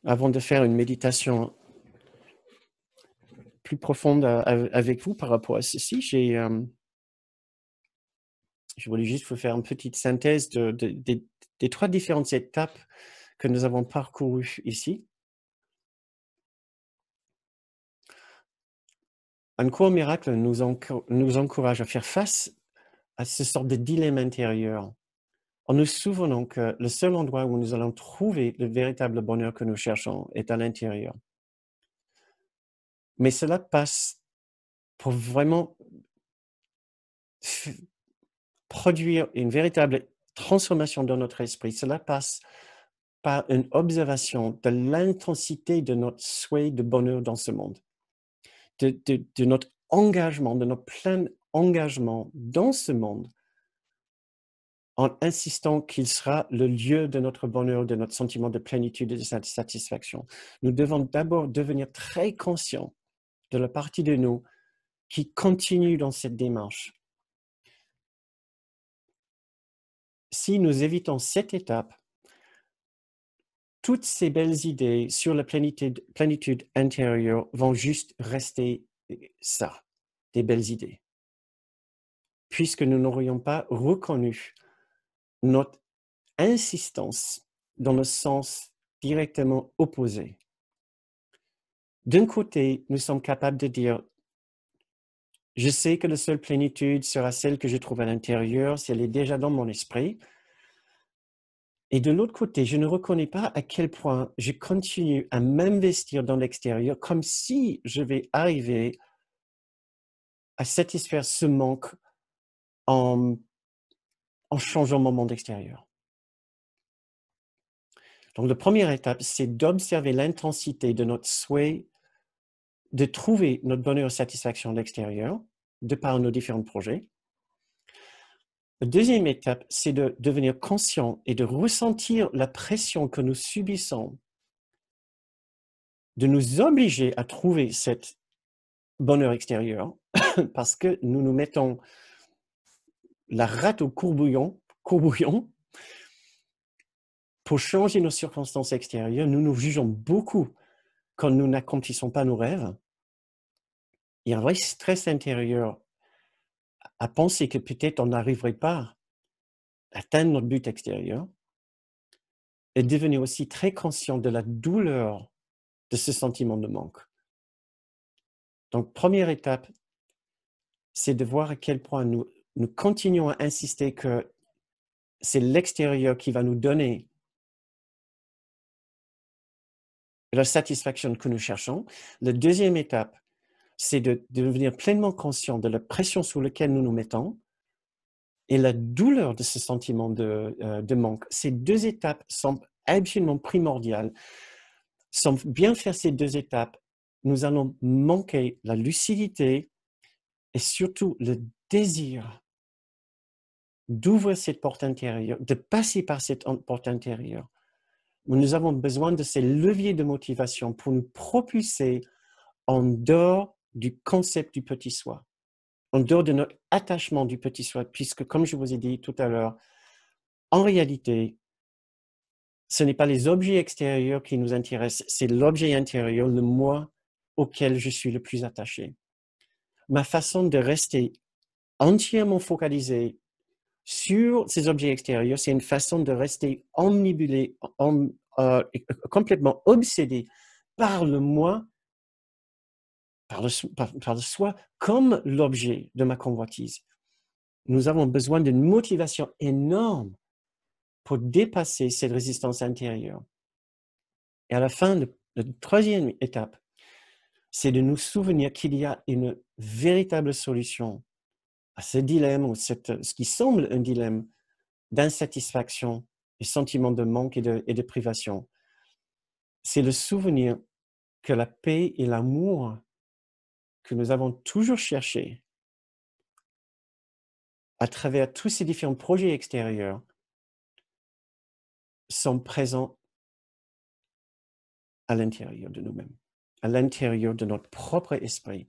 Avant de faire une méditation plus profonde avec vous par rapport à ceci, je voulais juste vous faire une petite synthèse des 3 différentes étapes que nous avons parcourues ici. Un cours miracle nous encourage à faire face à ce sort de dilemme intérieur, en nous souvenant que le seul endroit où nous allons trouver le véritable bonheur que nous cherchons est à l'intérieur. Mais cela passe pour vraiment produire une véritable transformation dans notre esprit. Cela passe par une observation de l'intensité de notre souhait de bonheur dans ce monde, de notre engagement, de notre plein engagement dans ce monde, en insistant qu'il sera le lieu de notre bonheur, de notre sentiment de plénitude et de satisfaction. Nous devons d'abord devenir très conscients de la partie de nous qui continue dans cette démarche. Si nous évitons cette étape, toutes ces belles idées sur la plénitude intérieure vont juste rester ça, des belles idées, puisque nous n'aurions pas reconnu notre insistance dans le sens directement opposé. D'un côté, nous sommes capables de dire « Je sais que la seule plénitude sera celle que je trouve à l'intérieur, si elle est déjà dans mon esprit. » Et de l'autre côté, je ne reconnais pas à quel point je continue à m'investir dans l'extérieur comme si je vais arriver à satisfaire ce manque en changeant mon monde extérieur. Donc, la première étape, c'est d'observer l'intensité de notre souhait de trouver notre bonheur et satisfaction à l'extérieur, de par nos différents projets. La deuxième étape, c'est de devenir conscient et de ressentir la pression que nous subissons, de nous obliger à trouver cet bonheur extérieur, parce que nous nous mettons la rate au courbouillon pour changer nos circonstances extérieures. Nous nous jugeons beaucoup quand nous n'accomplissons pas nos rêves. Il y a un vrai stress intérieur à penser que peut-être on n'arriverait pas à atteindre notre but extérieur, et devenir aussi très conscient de la douleur de ce sentiment de manque. Donc, première étape, c'est de voir à quel point nous continuons à insister que c'est l'extérieur qui va nous donner la satisfaction que nous cherchons. La deuxième étape, c'est de devenir pleinement conscient de la pression sous laquelle nous nous mettons et la douleur de ce sentiment de manque. Ces 2 étapes sont absolument primordiales. Sans bien faire ces 2 étapes, nous allons manquer la lucidité et surtout le désir d'ouvrir cette porte intérieure, de passer par cette porte intérieure. Nous avons besoin de ces leviers de motivation pour nous propulser en dehors du concept du petit soi, en dehors de notre attachement du petit soi, puisque, comme je vous ai dit tout à l'heure, en réalité, ce n'est pas les objets extérieurs qui nous intéressent, c'est l'objet intérieur, le moi auquel je suis le plus attaché. Ma façon de rester entièrement focalisé sur ces objets extérieurs, c'est une façon de rester omnibulé, complètement obsédé par le moi, par le soi, comme l'objet de ma convoitise. Nous avons besoin d'une motivation énorme pour dépasser cette résistance intérieure. Et à la fin, la troisième étape, c'est de nous souvenir qu'il y a une véritable solution à ce dilemme, ou ce qui semble un dilemme d'insatisfaction et sentiment de manque et de privation. C'est le souvenir que la paix et l'amour que nous avons toujours cherché à travers tous ces différents projets extérieurs sont présents à l'intérieur de nous-mêmes, à l'intérieur de notre propre esprit.